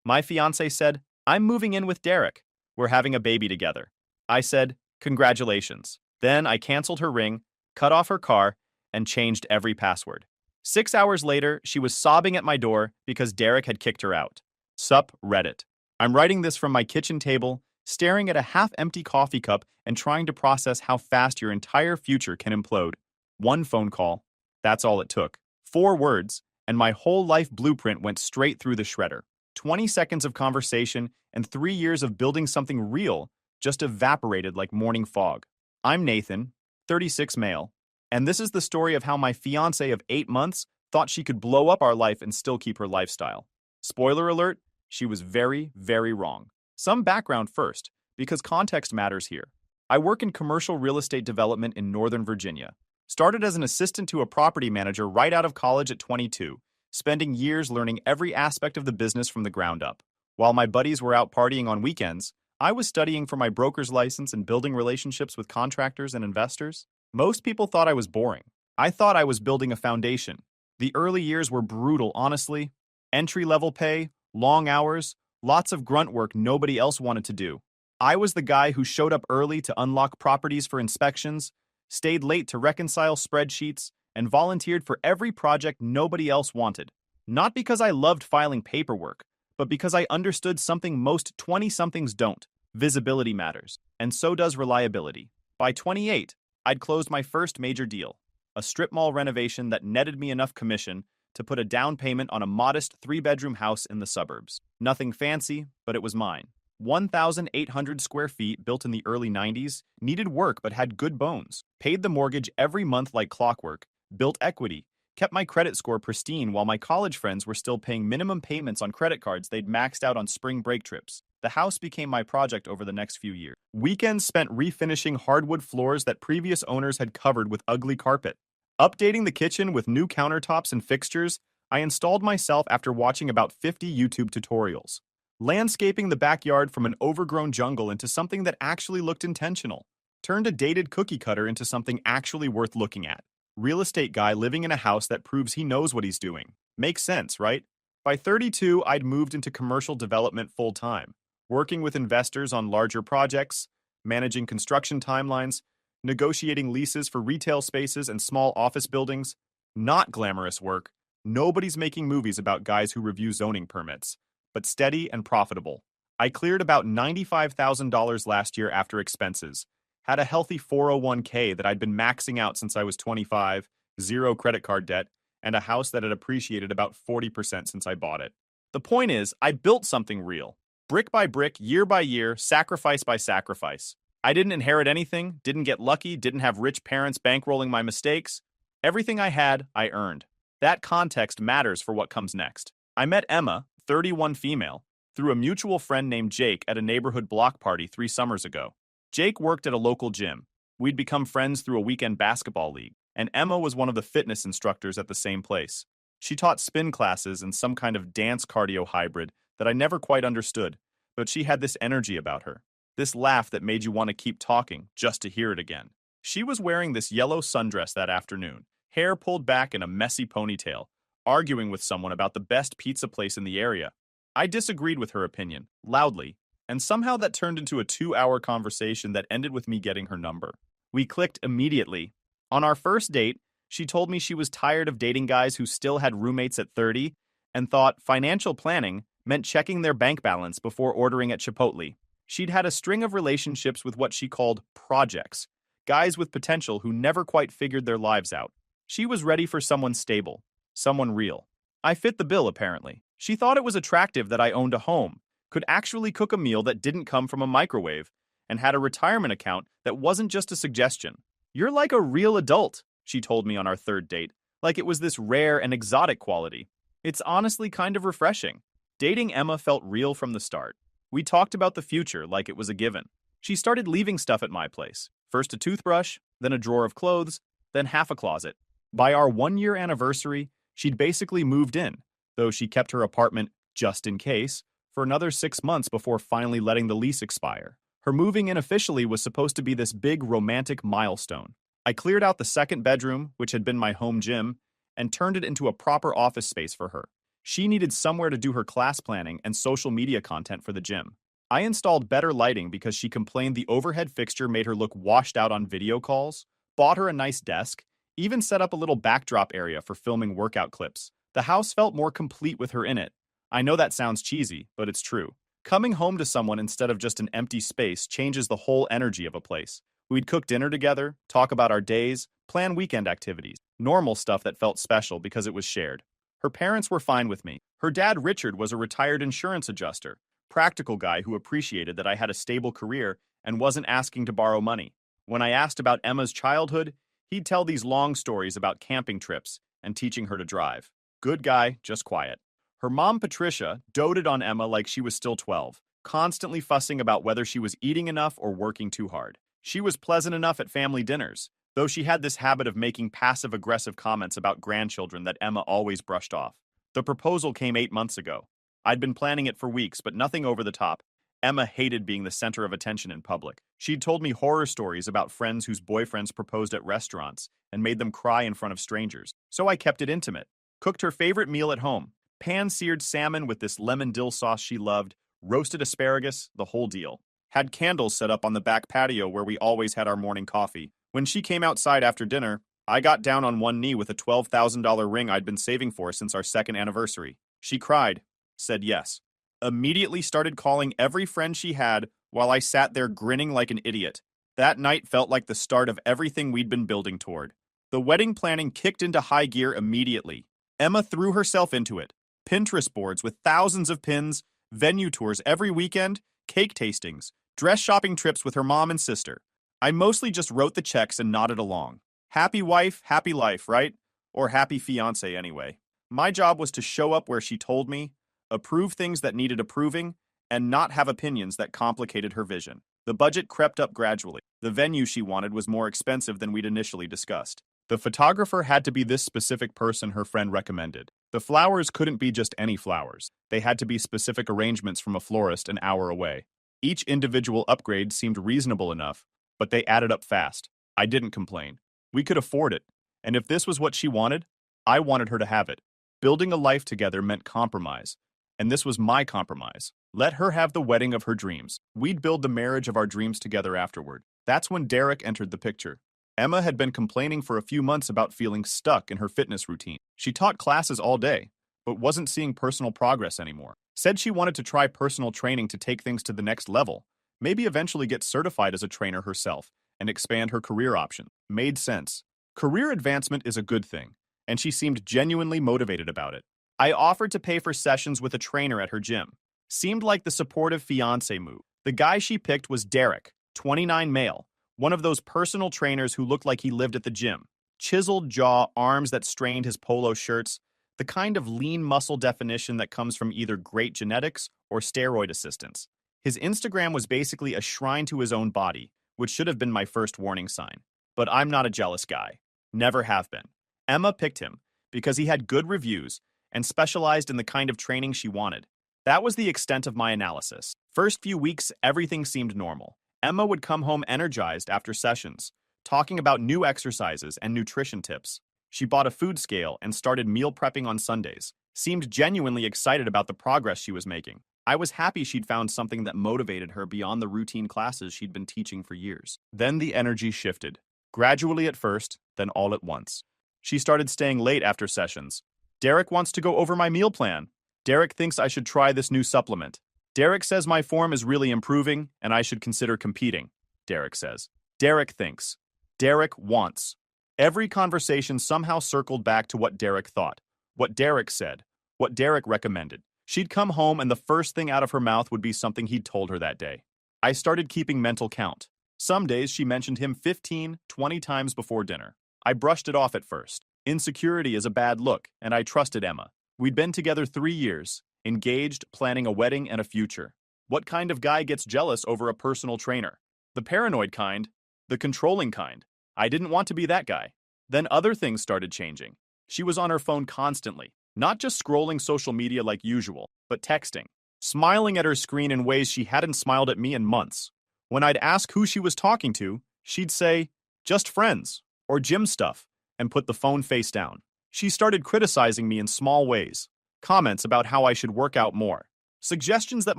My fiance said, "I'm moving in with Derek. We're having a baby together." I said, "Congratulations." Then I canceled her ring, cut off her car, and changed every password. 6 hours later, she was sobbing at my door because Derek had kicked her out. Sup, Reddit. I'm writing this from my kitchen table, staring at a half-empty coffee cup and trying to process how fast your entire future can implode. One phone call. That's all it took. 4 words, and my whole life blueprint went straight through the shredder. 20 seconds of conversation and 3 years of building something real just evaporated like morning fog. I'm Nathan, 36 male, and this is the story of how my fiance of 8 months thought she could blow up our life and still keep her lifestyle. Spoiler alert, she was very, very wrong. Some background first, because context matters here. I work in commercial real estate development in Northern Virginia. Started as an assistant to a property manager right out of college at 22, spending years learning every aspect of the business from the ground up. While my buddies were out partying on weekends, I was studying for my broker's license and building relationships with contractors and investors. Most people thought I was boring. I thought I was building a foundation. The early years were brutal, honestly. Entry-level pay, long hours, lots of grunt work nobody else wanted to do. I was the guy who showed up early to unlock properties for inspections, stayed late to reconcile spreadsheets, and volunteered for every project nobody else wanted. Not because I loved filing paperwork, but because I understood something most 20-somethings don't. Visibility matters, and so does reliability. By 28, I'd closed my first major deal, a strip mall renovation that netted me enough commission to put a down payment on a modest 3-bedroom house in the suburbs. Nothing fancy, but it was mine. 1,800 square feet, built in the early 90s, needed work but had good bones. Paid the mortgage every month like clockwork, built equity, kept my credit score pristine while my college friends were still paying minimum payments on credit cards they'd maxed out on spring break trips. The house became my project over the next few years. Weekends spent refinishing hardwood floors that previous owners had covered with ugly carpet. Updating the kitchen with new countertops and fixtures, I installed myself after watching about 50 YouTube tutorials. Landscaping the backyard from an overgrown jungle into something that actually looked intentional. Turned a dated cookie cutter into something actually worth looking at. Real estate guy living in a house that proves he knows what he's doing. Makes sense, right? By 32, I'd moved into commercial development full-time, working with investors on larger projects, managing construction timelines, negotiating leases for retail spaces and small office buildings. Not glamorous work. Nobody's making movies about guys who review zoning permits, but steady and profitable. I cleared about $95,000 last year after expenses, had a healthy 401k that I'd been maxing out since I was 25, 0 credit card debt, and a house that had appreciated about 40% since I bought it. The point is, I built something real. Brick by brick, year by year, sacrifice by sacrifice. I didn't inherit anything, didn't get lucky, didn't have rich parents bankrolling my mistakes. Everything I had, I earned. That context matters for what comes next. I met Emma, 31 female, through a mutual friend named Jake at a neighborhood block party 3 summers ago. Jake worked at a local gym. We'd become friends through a weekend basketball league, and Emma was one of the fitness instructors at the same place. She taught spin classes and some kind of dance cardio hybrid that I never quite understood, but she had this energy about her, this laugh that made you want to keep talking just to hear it again. She was wearing this yellow sundress that afternoon, hair pulled back in a messy ponytail, arguing with someone about the best pizza place in the area. I disagreed with her opinion, loudly, and somehow that turned into a 2-hour conversation that ended with me getting her number. We clicked immediately. On our first date, she told me she was tired of dating guys who still had roommates at 30 and thought financial planning meant checking their bank balance before ordering at Chipotle. She'd had a string of relationships with what she called projects, guys with potential who never quite figured their lives out. She was ready for someone stable, someone real. I fit the bill, apparently. She thought it was attractive that I owned a home, could actually cook a meal that didn't come from a microwave, and had a retirement account that wasn't just a suggestion. "You're like a real adult," she told me on our third date, like it was this rare and exotic quality. It's honestly kind of refreshing. Dating Emma felt real from the start. We talked about the future like it was a given. She started leaving stuff at my place. First a toothbrush, then a drawer of clothes, then half a closet. By our 1-year anniversary, she'd basically moved in, though she kept her apartment, just in case, for another 6 months before finally letting the lease expire. Her moving in officially was supposed to be this big romantic milestone. I cleared out the second bedroom, which had been my home gym, and turned it into a proper office space for her. She needed somewhere to do her class planning and social media content for the gym. I installed better lighting because she complained the overhead fixture made her look washed out on video calls, bought her a nice desk, even set up a little backdrop area for filming workout clips. The house felt more complete with her in it. I know that sounds cheesy, but it's true. Coming home to someone instead of just an empty space changes the whole energy of a place. We'd cook dinner together, talk about our days, plan weekend activities, normal stuff that felt special because it was shared. Her parents were fine with me. Her dad, Richard, was a retired insurance adjuster, practical guy who appreciated that I had a stable career and wasn't asking to borrow money. When I asked about Emma's childhood, he'd tell these long stories about camping trips and teaching her to drive. Good guy, just quiet. Her mom, Patricia, doted on Emma like she was still 12, constantly fussing about whether she was eating enough or working too hard. She was pleasant enough at family dinners, though she had this habit of making passive-aggressive comments about grandchildren that Emma always brushed off. The proposal came 8 months ago. I'd been planning it for weeks, but nothing over the top. Emma hated being the center of attention in public. She'd told me horror stories about friends whose boyfriends proposed at restaurants and made them cry in front of strangers, so I kept it intimate. Cooked her favorite meal at home, pan-seared salmon with this lemon dill sauce she loved, roasted asparagus, the whole deal. Had candles set up on the back patio where we always had our morning coffee. When she came outside after dinner, I got down on one knee with a $12,000 ring I'd been saving for since our second anniversary. She cried, said yes. Immediately started calling every friend she had while I sat there grinning like an idiot. That night felt like the start of everything we'd been building toward. The wedding planning kicked into high gear immediately. Emma threw herself into it. Pinterest boards with thousands of pins, venue tours every weekend, cake tastings, dress shopping trips with her mom and sister. I mostly just wrote the checks and nodded along. Happy wife, happy life, right? Or happy fiancé anyway. My job was to show up where she told me, approve things that needed approving, and not have opinions that complicated her vision. The budget crept up gradually. The venue she wanted was more expensive than we'd initially discussed. The photographer had to be this specific person her friend recommended. The flowers couldn't be just any flowers. They had to be specific arrangements from a florist an hour away. Each individual upgrade seemed reasonable enough, but they added up fast. I didn't complain. We could afford it. And if this was what she wanted, I wanted her to have it. Building a life together meant compromise. And this was my compromise. Let her have the wedding of her dreams. We'd build the marriage of our dreams together afterward. That's when Derek entered the picture. Emma had been complaining for a few months about feeling stuck in her fitness routine. She taught classes all day, but wasn't seeing personal progress anymore. Said she wanted to try personal training to take things to the next level, maybe eventually get certified as a trainer herself and expand her career options. Made sense. Career advancement is a good thing, and she seemed genuinely motivated about it. I offered to pay for sessions with a trainer at her gym. Seemed like the supportive fiancé move. The guy she picked was Derek, 29 male, one of those personal trainers who looked like he lived at the gym. Chiseled jaw, arms that strained his polo shirts, the kind of lean muscle definition that comes from either great genetics or steroid assistance. His Instagram was basically a shrine to his own body, which should have been my first warning sign. But I'm not a jealous guy. Never have been. Emma picked him because he had good reviews and specialized in the kind of training she wanted. That was the extent of my analysis. First few weeks, everything seemed normal. Emma would come home energized after sessions, talking about new exercises and nutrition tips. She bought a food scale and started meal prepping on Sundays. Seemed genuinely excited about the progress she was making. I was happy she'd found something that motivated her beyond the routine classes she'd been teaching for years. Then the energy shifted. Gradually at first, then all at once. She started staying late after sessions. Derek wants to go over my meal plan. Derek thinks I should try this new supplement. Derek says my form is really improving and I should consider competing, Derek says. Derek thinks. Derek wants. Every conversation somehow circled back to what Derek thought, what Derek said, what Derek recommended. She'd come home and the first thing out of her mouth would be something he'd told her that day. I started keeping mental count. Some days she mentioned him 15, 20 times before dinner. I brushed it off at first. Insecurity is a bad look, and I trusted Emma. We'd been together 3 years, engaged, planning a wedding and a future. What kind of guy gets jealous over a personal trainer? The paranoid kind, the controlling kind. I didn't want to be that guy. Then other things started changing. She was on her phone constantly, not just scrolling social media like usual, but texting, smiling at her screen in ways she hadn't smiled at me in months. When I'd ask who she was talking to, she'd say, just friends, or gym stuff, and put the phone face down. She started criticizing me in small ways. comments about how I should work out more, suggestions that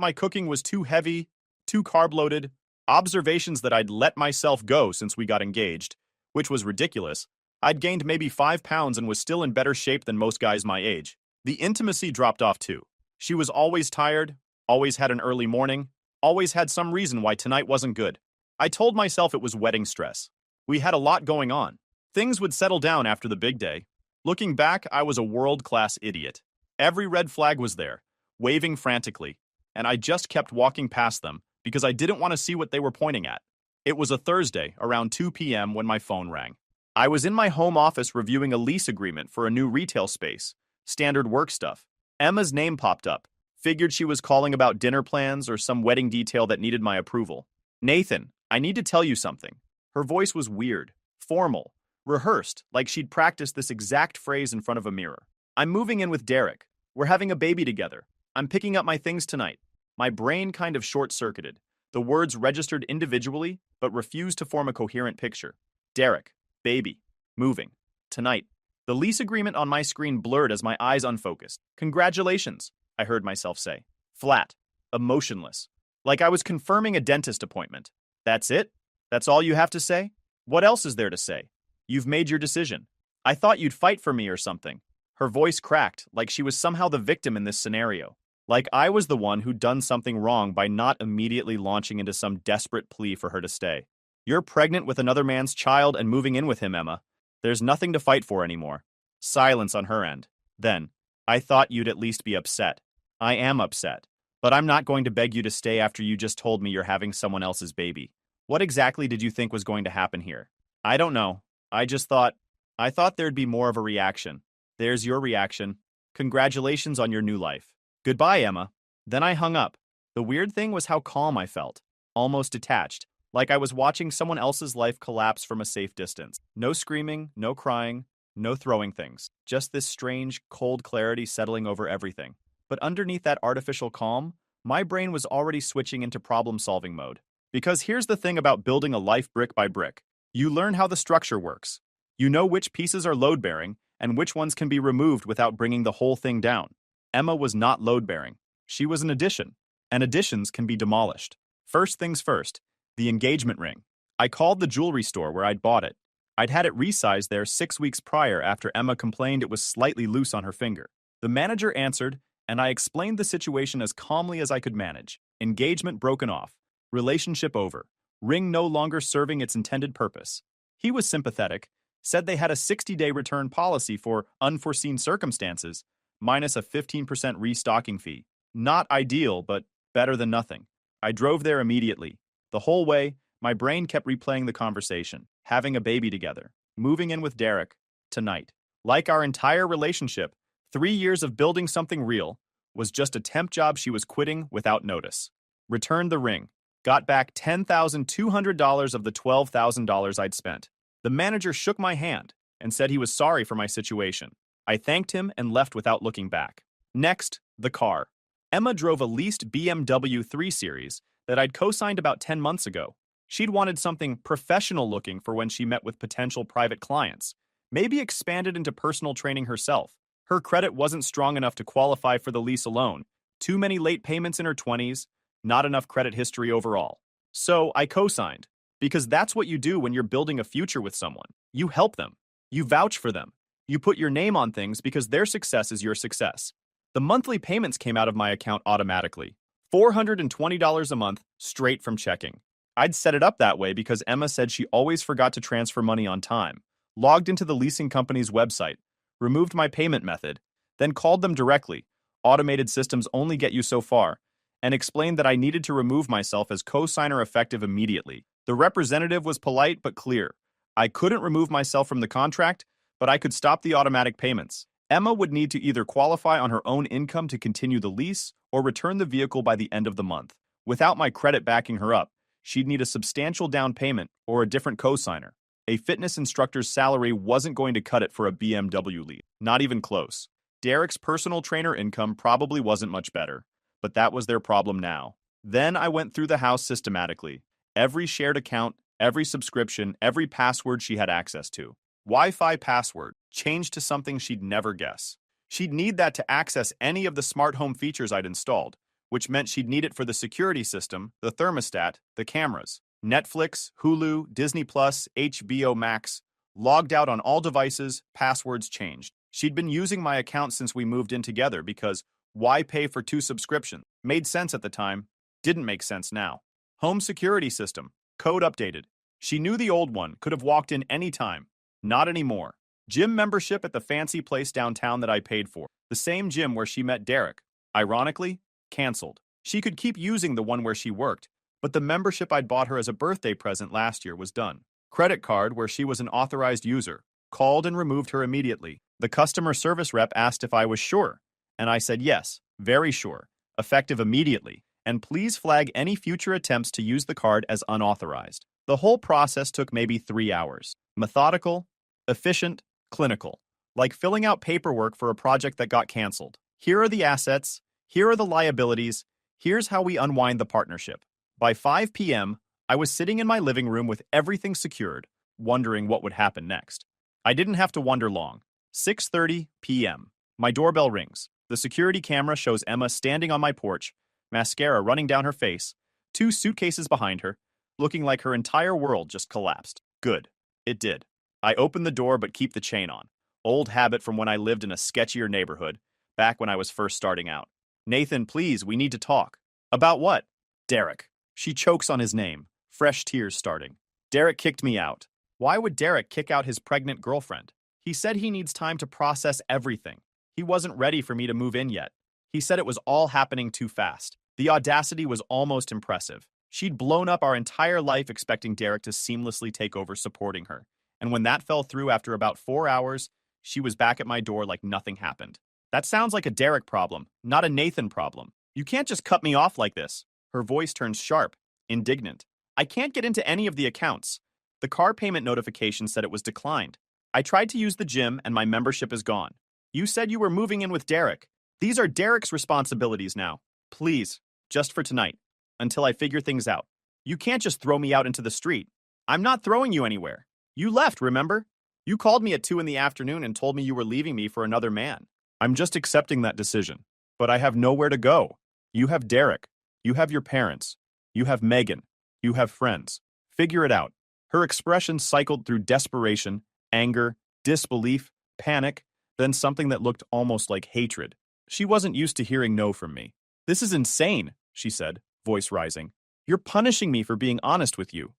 my cooking was too heavy, too carb-loaded, observations that I'd let myself go since we got engaged, which was ridiculous. I'd gained maybe 5 pounds and was still in better shape than most guys my age. The intimacy dropped off too. She was always tired, always had an early morning, always had some reason why tonight wasn't good. I told myself it was wedding stress. We had a lot going on. Things would settle down after the big day. Looking back, I was a world-class idiot. Every red flag was there, waving frantically, and I just kept walking past them because I didn't want to see what they were pointing at. It was a Thursday, around 2 p.m. when my phone rang. I was in my home office reviewing a lease agreement for a new retail space. Standard work stuff. Emma's name popped up. Figured she was calling about dinner plans or some wedding detail that needed my approval. Nathan, I need to tell you something. Her voice was weird, formal, rehearsed, like she'd practiced this exact phrase in front of a mirror. I'm moving in with Derek. We're having a baby together. I'm picking up my things tonight. My brain kind of short-circuited. The words registered individually, but refused to form a coherent picture. Derek, baby, moving, tonight. The lease agreement on my screen blurred as my eyes unfocused. Congratulations, I heard myself say. Flat, emotionless, like I was confirming a dentist appointment. That's it? That's all you have to say? What else is there to say? You've made your decision. I thought you'd fight for me or something. Her voice cracked, like she was somehow the victim in this scenario. Like I was the one who'd done something wrong by not immediately launching into some desperate plea for her to stay. You're pregnant with another man's child and moving in with him, Emma. There's nothing to fight for anymore. Silence on her end. Then, I thought you'd at least be upset. I am upset. But I'm not going to beg you to stay after you just told me you're having someone else's baby. What exactly did you think was going to happen here? I don't know. I thought there'd be more of a reaction. There's your reaction. Congratulations on your new life. Goodbye, Emma. Then I hung up. The weird thing was how calm I felt. Almost detached. Like I was watching someone else's life collapse from a safe distance. No screaming, no crying, no throwing things. Just this strange, cold clarity settling over everything. But underneath that artificial calm, my brain was already switching into problem-solving mode. Because here's the thing about building a life brick by brick. You learn how the structure works. You know which pieces are load-bearing and which ones can be removed without bringing the whole thing down. Emma was not load-bearing. She was an addition, and additions can be demolished. First things first, the engagement ring. I called the jewelry store where I'd bought it. I'd had it resized there 6 weeks prior after Emma complained it was slightly loose on her finger. The manager answered, and I explained the situation as calmly as I could manage. Engagement broken off. Relationship over. Ring no longer serving its intended purpose. He was sympathetic, said they had a 60-day return policy for unforeseen circumstances, minus a 15% restocking fee. Not ideal, but better than nothing. I drove there immediately. The whole way, my brain kept replaying the conversation. Having a baby together. Moving in with Derek. Tonight. Like our entire relationship, 3 years of building something real was just a temp job she was quitting without notice. Returned the ring. Got back $10,200 of the $12,000 I'd spent. The manager shook my hand and said he was sorry for my situation. I thanked him and left without looking back. Next, the car. Emma drove a leased BMW 3 Series that I'd co-signed about 10 months ago. She'd wanted something professional-looking for when she met with potential private clients, maybe expanded into personal training herself. Her credit wasn't strong enough to qualify for the lease alone. Too many late payments in her 20s, not enough credit history overall. So I co-signed, because that's what you do when you're building a future with someone. You help them. You vouch for them. You put your name on things because their success is your success. The monthly payments came out of my account automatically. $420 a month, straight from checking. I'd set it up that way because Emma said she always forgot to transfer money on time, logged into the leasing company's website, removed my payment method, then called them directly. Automated systems only get you so far, and explained that I needed to remove myself as co-signer effective immediately. The representative was polite but clear. I couldn't remove myself from the contract, but I could stop the automatic payments. Emma would need to either qualify on her own income to continue the lease or return the vehicle by the end of the month. Without my credit backing her up, she'd need a substantial down payment or a different co-signer. A fitness instructor's salary wasn't going to cut it for a BMW lead. Not even close. Derek's personal trainer income probably wasn't much better, but that was their problem now. Then I went through the house systematically. Every shared account, every subscription, every password she had access to. Wi-Fi password, changed to something she'd never guess. She'd need that to access any of the smart home features I'd installed, which meant she'd need it for the security system, the thermostat, the cameras. Netflix, Hulu, Disney+, HBO Max, logged out on all devices, passwords changed. She'd been using my account since we moved in together because why pay for 2 subscriptions? Made sense at the time, didn't make sense now. Home security system, code updated. She knew the old one, could have walked in any time. Not anymore. Gym membership at the fancy place downtown that I paid for. The same gym where she met Derek. Ironically, canceled. She could keep using the one where she worked, but the membership I'd bought her as a birthday present last year was done. Credit card where she was an authorized user. Called and removed her immediately. The customer service rep asked if I was sure, and I said yes, very sure, effective immediately, and please flag any future attempts to use the card as unauthorized. The whole process took maybe 3 hours. Methodical, efficient, clinical. Like filling out paperwork for a project that got canceled. Here are the assets, here are the liabilities, here's how we unwind the partnership. By 5 p.m., I was sitting in my living room with everything secured, wondering what would happen next. I didn't have to wonder long. 6:30 p.m. My doorbell rings. The security camera shows Emma standing on my porch, mascara running down her face, 2 suitcases behind her, looking like her entire world just collapsed. Good. It did. I open the door but keep the chain on. Old habit from when I lived in a sketchier neighborhood, back when I was first starting out. Nathan, please, we need to talk. About what? Derek. She chokes on his name, fresh tears starting. Derek kicked me out. Why would Derek kick out his pregnant girlfriend? He said he needs time to process everything. He wasn't ready for me to move in yet. He said it was all happening too fast. The audacity was almost impressive. She'd blown up our entire life expecting Derek to seamlessly take over supporting her. And when that fell through after about 4 hours, she was back at my door like nothing happened. That sounds like a Derek problem, not a Nathan problem. You can't just cut me off like this. Her voice turns sharp, indignant. I can't get into any of the accounts. The car payment notification said it was declined. I tried to use the gym and my membership is gone. You said you were moving in with Derek. These are Derek's responsibilities now. Please, just for tonight, until I figure things out. You can't just throw me out into the street. I'm not throwing you anywhere. You left, remember? You called me at 2 in the afternoon and told me you were leaving me for another man. I'm just accepting that decision. But I have nowhere to go. You have Derek. You have your parents. You have Megan. You have friends. Figure it out. Her expression cycled through desperation, anger, disbelief, panic, then something that looked almost like hatred. She wasn't used to hearing no from me. This is insane, she said, voice rising. You're punishing me for being honest with you.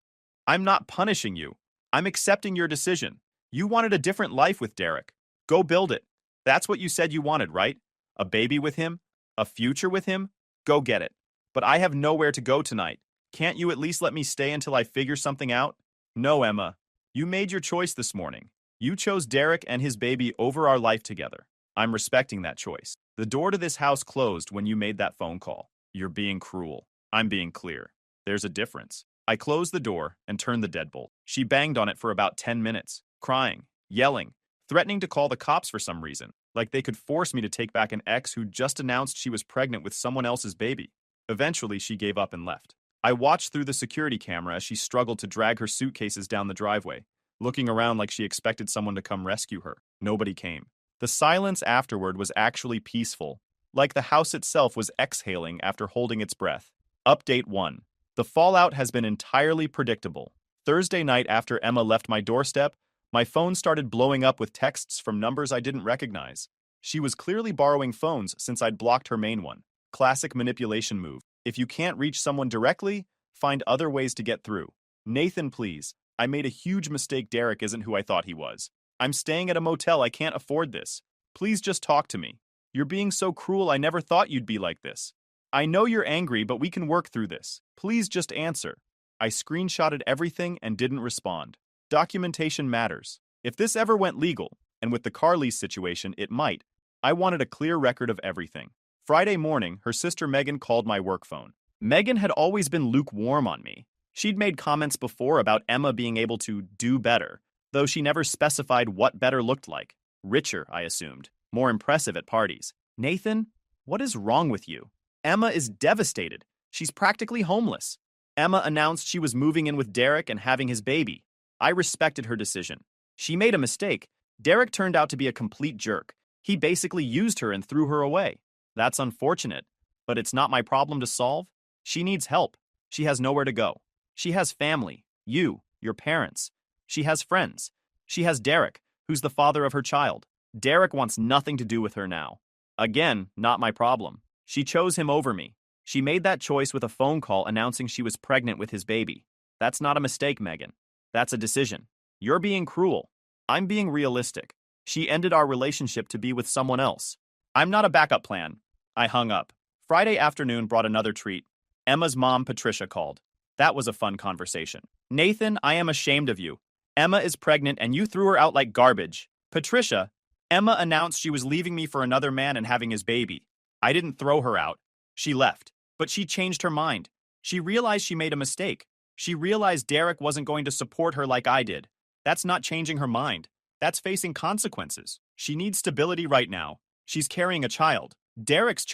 I'm not punishing you. I'm accepting your decision. You wanted a different life with Derek. Go build it. That's what you said you wanted, right? A baby with him? A future with him? Go get it. But I have nowhere to go tonight. Can't you at least let me stay until I figure something out? No, Emma. You made your choice this morning. You chose Derek and his baby over our life together. I'm respecting that choice. The door to this house closed when you made that phone call. You're being cruel. I'm being clear. There's a difference. I closed the door and turned the deadbolt. She banged on it for about 10 minutes, crying, yelling, threatening to call the cops for some reason, like they could force me to take back an ex who just announced she was pregnant with someone else's baby. Eventually, she gave up and left. I watched through the security camera as she struggled to drag her suitcases down the driveway, looking around like she expected someone to come rescue her. Nobody came. The silence afterward was actually peaceful, like the house itself was exhaling after holding its breath. Update 1. The fallout has been entirely predictable. Thursday night after Emma left my doorstep, my phone started blowing up with texts from numbers I didn't recognize. She was clearly borrowing phones since I'd blocked her main one. Classic manipulation move. If you can't reach someone directly, find other ways to get through. Nathan, please. I made a huge mistake. Derek isn't who I thought he was. I'm staying at a motel. I can't afford this. Please just talk to me. You're being so cruel. I never thought you'd be like this. I know you're angry, but we can work through this. Please just answer. I screenshotted everything and didn't respond. Documentation matters. If this ever went legal, and with the car lease situation, it might, I wanted a clear record of everything. Friday morning, her sister Megan called my work phone. Megan had always been lukewarm on me. She'd made comments before about Emma being able to do better, though she never specified what better looked like. Richer, I assumed. More impressive at parties. Nathan, what is wrong with you? Emma is devastated. She's practically homeless. Emma announced she was moving in with Derek and having his baby. I respected her decision. She made a mistake. Derek turned out to be a complete jerk. He basically used her and threw her away. That's unfortunate, but it's not my problem to solve. She needs help. She has nowhere to go. She has family, you, your parents. She has friends. She has Derek, who's the father of her child. Derek wants nothing to do with her now. Again, not my problem. She chose him over me. She made that choice with a phone call announcing she was pregnant with his baby. That's not a mistake, Megan. That's a decision. You're being cruel. I'm being realistic. She ended our relationship to be with someone else. I'm not a backup plan. I hung up. Friday afternoon brought another treat. Emma's mom, Patricia, called. That was a fun conversation. Nathan, I am ashamed of you. Emma is pregnant and you threw her out like garbage. Patricia, Emma announced she was leaving me for another man and having his baby. I didn't throw her out. She left. But she changed her mind. She realized she made a mistake. She realized Derek wasn't going to support her like I did. That's not changing her mind. That's facing consequences. She needs stability right now. She's carrying a child. Derek's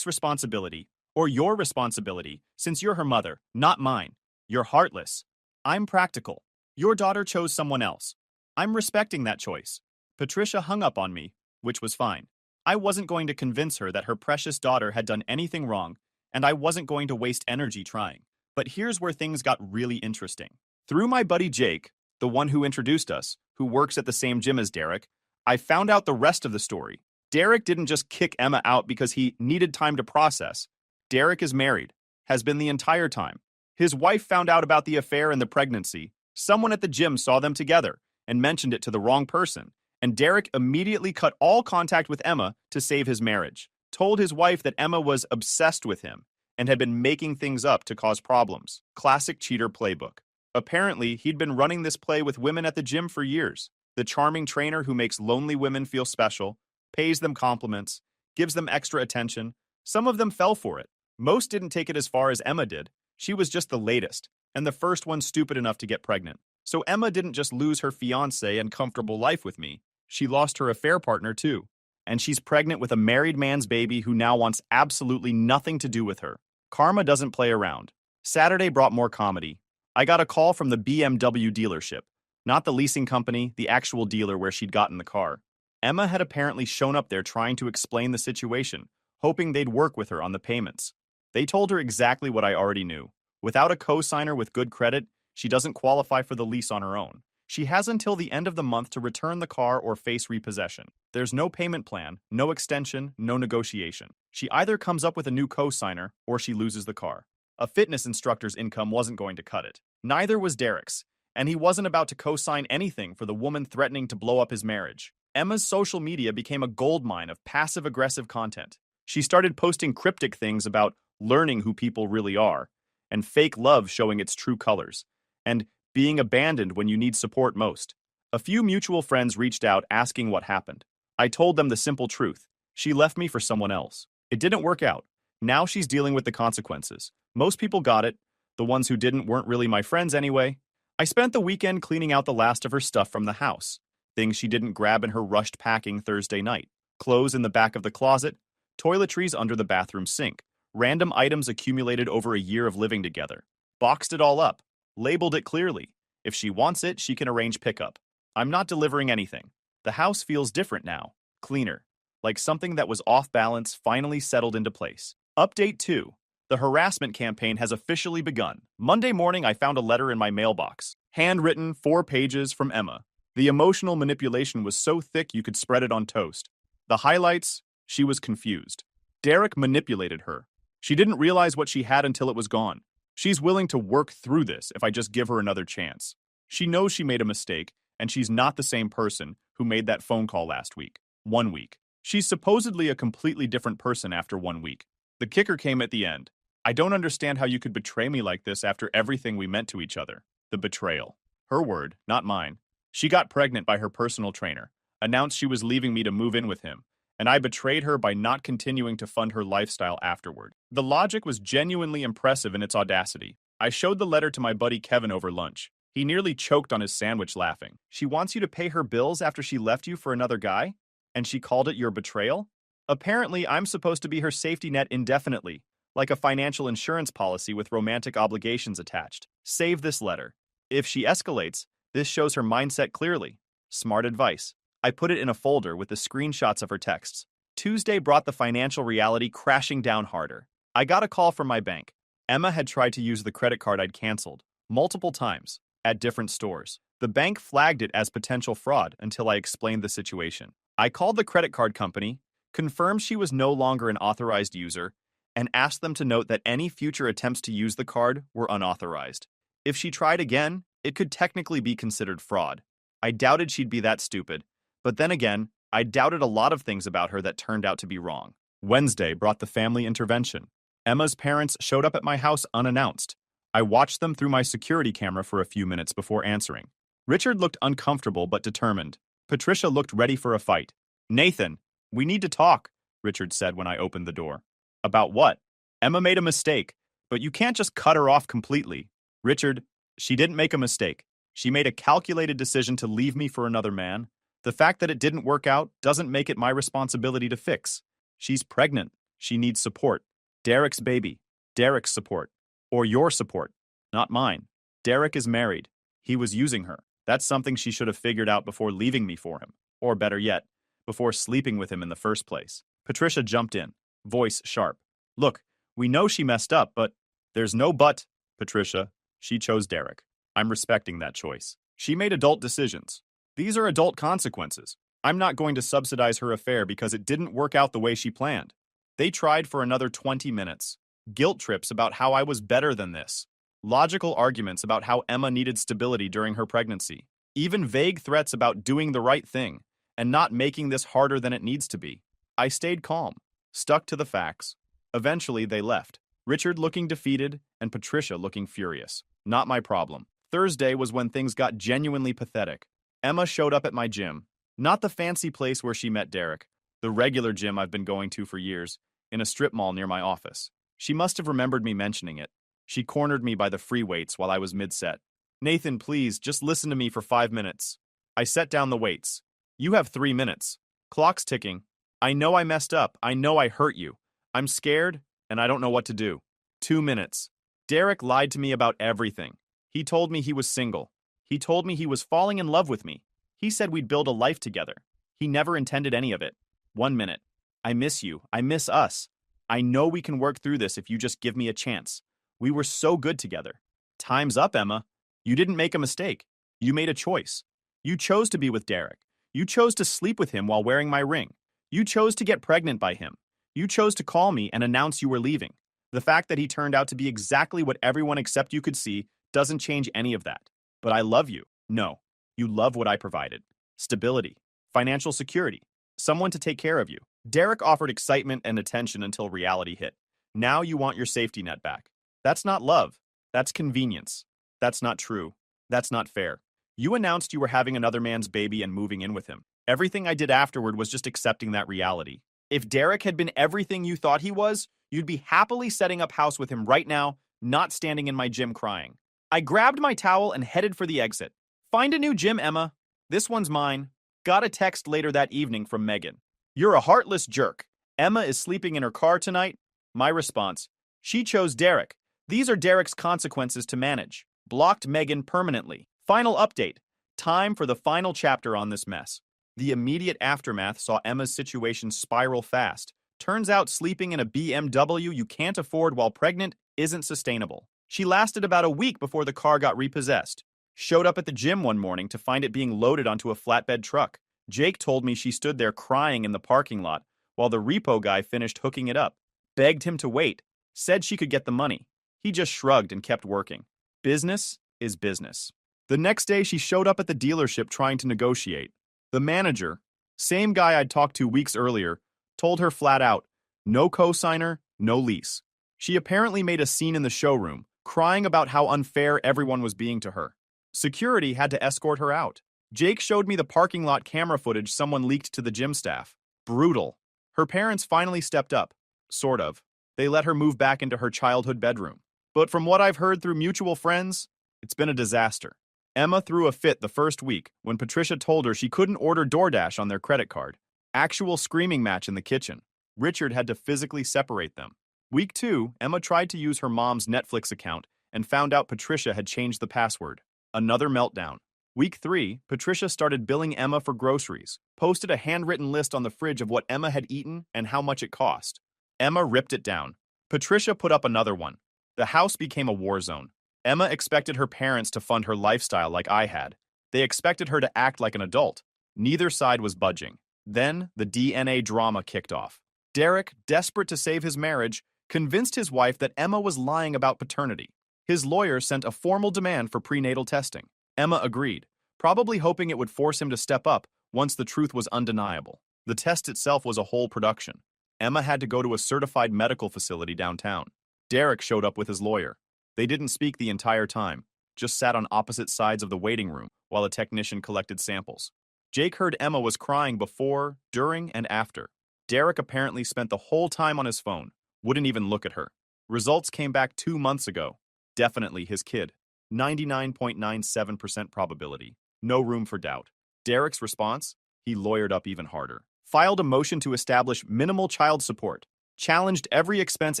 responsibility. Or your responsibility, since you're her mother, not mine. You're heartless. I'm practical. Your daughter chose someone else. I'm respecting that choice. Patricia hung up on me, which was fine. I wasn't going to convince her that her precious daughter had done anything wrong, and I wasn't going to waste energy trying. But here's where things got really interesting. Through my buddy Jake, the one who introduced us, who works at the same gym as Derek, I found out the rest of the story. Derek didn't just kick Emma out because he needed time to process. Derek is married, has been the entire time. His wife found out about the affair and the pregnancy. Someone at the gym saw them together and mentioned it to the wrong person, and Derek immediately cut all contact with Emma to save his marriage. Told his wife that Emma was obsessed with him and had been making things up to cause problems. Classic cheater playbook. Apparently, he'd been running this play with women at the gym for years. The charming trainer who makes lonely women feel special, pays them compliments, gives them extra attention. Some of them fell for it. Most didn't take it as far as Emma did. She was just the latest, and the first one stupid enough to get pregnant. So Emma didn't just lose her fiancé and comfortable life with me. She lost her affair partner too. And she's pregnant with a married man's baby who now wants absolutely nothing to do with her. Karma doesn't play around. Saturday brought more comedy. I got a call from the BMW dealership. Not the leasing company, the actual dealer where she'd gotten the car. Emma had apparently shown up there trying to explain the situation, hoping they'd work with her on the payments. They told her exactly what I already knew. Without a co-signer with good credit, she doesn't qualify for the lease on her own. She has until the end of the month to return the car or face repossession. There's no payment plan, no extension, no negotiation. She either comes up with a new co-signer or she loses the car. A fitness instructor's income wasn't going to cut it. Neither was Derek's, and he wasn't about to co-sign anything for the woman threatening to blow up his marriage. Emma's social media became a goldmine of passive-aggressive content. She started posting cryptic things about learning who people really are, and fake love showing its true colors, and being abandoned when you need support most. A few mutual friends reached out asking what happened. I told them the simple truth. She left me for someone else. It didn't work out. Now she's dealing with the consequences. Most people got it. The ones who didn't weren't really my friends anyway. I spent the weekend cleaning out the last of her stuff from the house. Things she didn't grab in her rushed packing Thursday night. Clothes in the back of the closet. Toiletries under the bathroom sink. Random items accumulated over a year of living together. Boxed it all up. Labeled it clearly. If she wants it, she can arrange pickup. I'm not delivering anything. The house feels different now. Cleaner. Like something that was off balance finally settled into place. Update 2. The harassment campaign has officially begun. Monday morning, I found a letter in my mailbox. Handwritten, 4 pages from Emma. The emotional manipulation was so thick you could spread it on toast. The highlights, she was confused. Derek manipulated her. She didn't realize what she had until it was gone. She's willing to work through this if I just give her another chance. She knows she made a mistake, and she's not the same person who made that phone call last week. 1 week. She's supposedly a completely different person after 1 week. The kicker came at the end. I don't understand how you could betray me like this after everything we meant to each other. The betrayal. Her word, not mine. She got pregnant by her personal trainer, announced she was leaving me to move in with him, and I betrayed her by not continuing to fund her lifestyle afterward. The logic was genuinely impressive in its audacity. I showed the letter to my buddy Kevin over lunch. He nearly choked on his sandwich laughing. She wants you to pay her bills after she left you for another guy? And she called it your betrayal? Apparently, I'm supposed to be her safety net indefinitely, like a financial insurance policy with romantic obligations attached. Save this letter. If she escalates, this shows her mindset clearly. Smart advice. I put it in a folder with the screenshots of her texts. Tuesday brought the financial reality crashing down harder. I got a call from my bank. Emma had tried to use the credit card I'd canceled multiple times at different stores. The bank flagged it as potential fraud until I explained the situation. I called the credit card company, confirmed she was no longer an authorized user, and asked them to note that any future attempts to use the card were unauthorized. If she tried again, it could technically be considered fraud. I doubted she'd be that stupid, but then again, I doubted a lot of things about her that turned out to be wrong. Wednesday brought the family intervention. Emma's parents showed up at my house unannounced. I watched them through my security camera for a few minutes before answering. Richard looked uncomfortable but determined. Patricia looked ready for a fight. "Nathan, we need to talk," Richard said when I opened the door. "About what?" "Emma made a mistake, but you can't just cut her off completely." "Richard, she didn't make a mistake. She made a calculated decision to leave me for another man. The fact that it didn't work out doesn't make it my responsibility to fix. She's pregnant. She needs support. Derek's baby. Derek's support. Or your support, not mine. Derek is married. He was using her. That's something she should have figured out before leaving me for him. Or better yet, before sleeping with him in the first place." Patricia jumped in, voice sharp. "Look, we know she messed up, but..." "There's no but, Patricia. She chose Derek. I'm respecting that choice. She made adult decisions. These are adult consequences. I'm not going to subsidize her affair because it didn't work out the way she planned." They tried for another 20 minutes. Guilt trips about how I was better than this. Logical arguments about how Emma needed stability during her pregnancy. Even vague threats about doing the right thing and not making this harder than it needs to be. I stayed calm, stuck to the facts. Eventually, they left. Richard looking defeated and Patricia looking furious. Not my problem. Thursday was when things got genuinely pathetic. Emma showed up at my gym. Not the fancy place where she met Derek. The regular gym I've been going to for years, in a strip mall near my office. She must have remembered me mentioning it. She cornered me by the free weights while I was mid-set. "Nathan, please, just listen to me for 5 minutes." I set down the weights. "You have 3 minutes. Clock's ticking. I know I messed up. I know I hurt you. I'm scared, and I don't know what to do." 2 minutes. "Derek lied to me about everything. He told me he was single. He told me he was falling in love with me. He said we'd build a life together. He never intended any of it." 1 minute. "I miss you. I miss us. I know we can work through this if you just give me a chance. We were so good together." "Time's up, Emma. You didn't make a mistake. You made a choice. You chose to be with Derek. You chose to sleep with him while wearing my ring. You chose to get pregnant by him. You chose to call me and announce you were leaving. The fact that he turned out to be exactly what everyone except you could see doesn't change any of that. But I love you. No, you love what I provided. Stability, financial security, someone to take care of you. Derek offered excitement and attention until reality hit. Now you want your safety net back. That's not love. That's convenience. That's not true. That's not fair. You announced you were having another man's baby and moving in with him. Everything I did afterward was just accepting that reality. If Derek had been everything you thought he was, you'd be happily setting up house with him right now, not standing in my gym crying. I grabbed my towel and headed for the exit. "Find a new gym, Emma. This one's mine." Got a text later that evening from Megan. "You're a heartless jerk. Emma is sleeping in her car tonight." My response: "She chose Derek. These are Derek's consequences to manage." Blocked Megan permanently. Final update. Time for the final chapter on this mess. The immediate aftermath saw Emma's situation spiral fast. Turns out sleeping in a BMW you can't afford while pregnant isn't sustainable. She lasted about a week before the car got repossessed. Showed up at the gym one morning to find it being loaded onto a flatbed truck. Jake told me she stood there crying in the parking lot while the repo guy finished hooking it up. Begged him to wait. Said she could get the money. He just shrugged and kept working. Business is business. The next day she showed up at the dealership trying to negotiate. The manager, same guy I'd talked to weeks earlier, told her flat out, no cosigner, no lease. She apparently made a scene in the showroom, crying about how unfair everyone was being to her. Security had to escort her out. Jake showed me the parking lot camera footage someone leaked to the gym staff. Brutal. Her parents finally stepped up. Sort of. They let her move back into her childhood bedroom. But from what I've heard through mutual friends, it's been a disaster. Emma threw a fit the first week when Patricia told her she couldn't order DoorDash on their credit card. Actual screaming match in the kitchen. Richard had to physically separate them. Week 2, Emma tried to use her mom's Netflix account and found out Patricia had changed the password. Another meltdown. Week 3, Patricia started billing Emma for groceries, posted a handwritten list on the fridge of what Emma had eaten and how much it cost. Emma ripped it down. Patricia put up another one. The house became a war zone. Emma expected her parents to fund her lifestyle like I had. They expected her to act like an adult. Neither side was budging. Then, the DNA drama kicked off. Derek, desperate to save his marriage, convinced his wife that Emma was lying about paternity. His lawyer sent a formal demand for prenatal testing. Emma agreed, probably hoping it would force him to step up once the truth was undeniable. The test itself was a whole production. Emma had to go to a certified medical facility downtown. Derek showed up with his lawyer. They didn't speak the entire time, just sat on opposite sides of the waiting room while a technician collected samples. Jake heard Emma was crying before, during, and after. Derek apparently spent the whole time on his phone, wouldn't even look at her. Results came back 2 months ago. Definitely his kid. 99.97% probability. No room for doubt. Derek's response? He lawyered up even harder. Filed a motion to establish minimal child support. Challenged every expense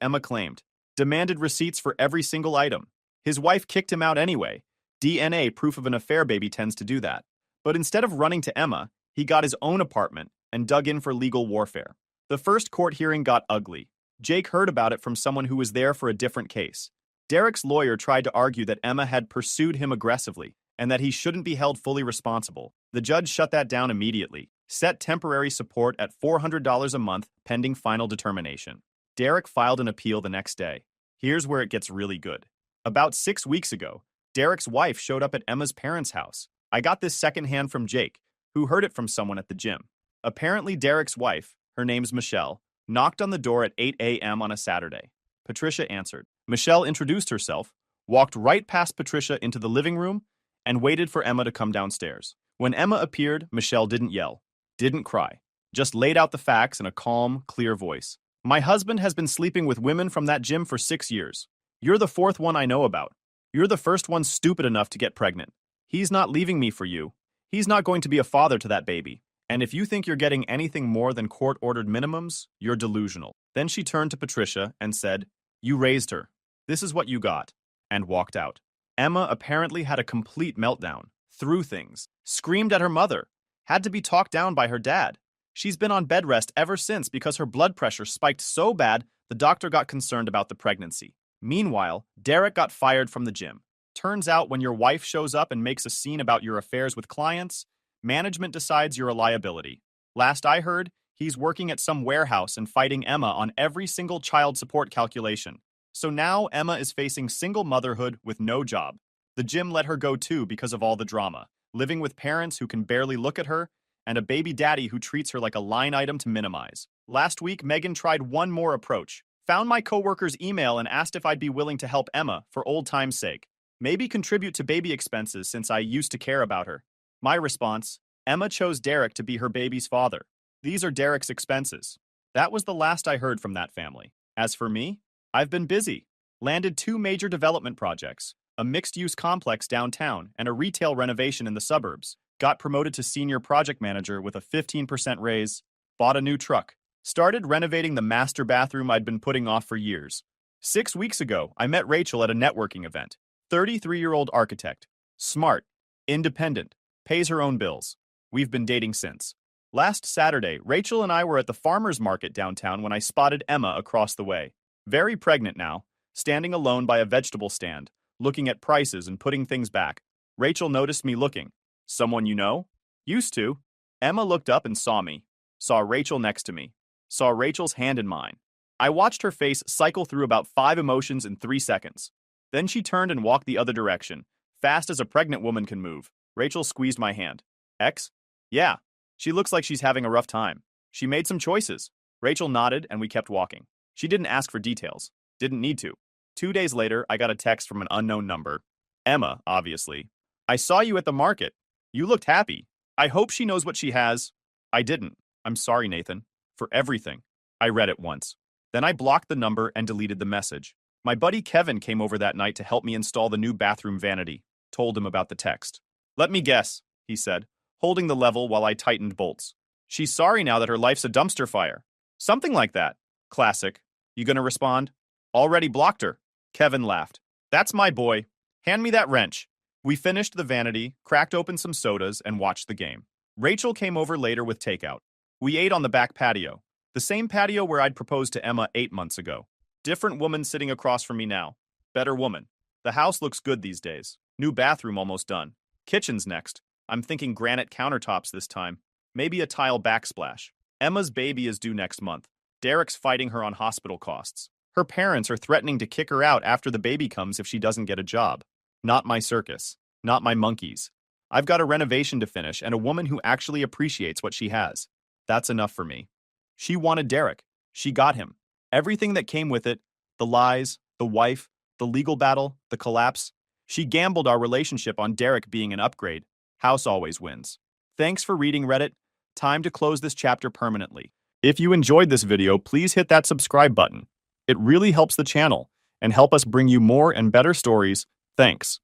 Emma claimed. Demanded receipts for every single item. His wife kicked him out anyway. DNA proof of an affair baby tends to do that. But instead of running to Emma, he got his own apartment and dug in for legal warfare. The first court hearing got ugly. Jake heard about it from someone who was there for a different case. Derek's lawyer tried to argue that Emma had pursued him aggressively and that he shouldn't be held fully responsible. The judge shut that down immediately, set temporary support at $400 a month pending final determination. Derek filed an appeal the next day. Here's where it gets really good. About 6 weeks ago, Derek's wife showed up at Emma's parents' house. I got this secondhand from Jake, who heard it from someone at the gym. Apparently Derek's wife, her name's Michelle, knocked on the door at 8 a.m. on a Saturday. Patricia answered. Michelle introduced herself, walked right past Patricia into the living room, and waited for Emma to come downstairs. When Emma appeared, Michelle didn't yell, didn't cry, just laid out the facts in a calm, clear voice. My husband has been sleeping with women from that gym for 6 years. You're the 4th one I know about. You're the first one stupid enough to get pregnant. He's not leaving me for you. He's not going to be a father to that baby. And if you think you're getting anything more than court-ordered minimums, you're delusional. Then she turned to Patricia and said, You raised her. This is what you got. And walked out. Emma apparently had a complete meltdown, threw things, screamed at her mother, had to be talked down by her dad. She's been on bed rest ever since because her blood pressure spiked so bad the doctor got concerned about the pregnancy. Meanwhile, Derek got fired from the gym. Turns out when your wife shows up and makes a scene about your affairs with clients, management decides you're a liability. Last I heard, he's working at some warehouse and fighting Emma on every single child support calculation. So now Emma is facing single motherhood with no job. The gym let her go too because of all the drama, living with parents who can barely look at her, and a baby daddy who treats her like a line item to minimize. Last week, Megan tried one more approach. Found my coworker's email and asked if I'd be willing to help Emma for old time's sake. Maybe contribute to baby expenses since I used to care about her. My response, Emma chose Derek to be her baby's father. These are Derek's expenses. That was the last I heard from that family. As for me, I've been busy. Landed 2 major development projects, a mixed-use complex downtown and a retail renovation in the suburbs. Got promoted to senior project manager with a 15% raise. Bought a new truck. Started renovating the master bathroom I'd been putting off for years. 6 weeks ago, I met Rachel at a networking event. 33-year-old architect. Smart. Independent. Pays her own bills. We've been dating since. Last Saturday, Rachel and I were at the farmer's market downtown when I spotted Emma across the way. Very pregnant now, standing alone by a vegetable stand, looking at prices and putting things back. Rachel noticed me looking. Someone you know? Used to. Emma looked up and saw me. Saw Rachel next to me. Saw Rachel's hand in mine. I watched her face cycle through about 5 emotions in 3 seconds. Then she turned and walked the other direction, fast as a pregnant woman can move. Rachel squeezed my hand. Ex? Yeah. She looks like she's having a rough time. She made some choices. Rachel nodded and we kept walking. She didn't ask for details. Didn't need to. 2 days later, I got a text from an unknown number. Emma, obviously. I saw you at the market. You looked happy. I hope she knows what she has. I didn't. I'm sorry, Nathan. For everything. I read it once. Then I blocked the number and deleted the message. My buddy Kevin came over that night to help me install the new bathroom vanity. Told him about the text. Let me guess, he said, holding the level while I tightened bolts. She's sorry now that her life's a dumpster fire. Something like that. Classic. You gonna respond? Already blocked her. Kevin laughed. That's my boy. Hand me that wrench. We finished the vanity, cracked open some sodas, and watched the game. Rachel came over later with takeout. We ate on the back patio, the same patio where I'd proposed to Emma 8 months ago. Different woman sitting across from me now. Better woman. The house looks good these days. New bathroom almost done. Kitchen's next. I'm thinking granite countertops this time. Maybe a tile backsplash. Emma's baby is due next month. Derek's fighting her on hospital costs. Her parents are threatening to kick her out after the baby comes if she doesn't get a job. Not my circus. Not my monkeys. I've got a renovation to finish and a woman who actually appreciates what she has. That's enough for me. She wanted Derek. She got him. Everything that came with it, the lies, the wife, the legal battle, the collapse. She gambled our relationship on Derek being an upgrade. House always wins. Thanks for reading, Reddit. Time to close this chapter permanently. If you enjoyed this video, please hit that subscribe button. It really helps the channel and help us bring you more and better stories. Thanks.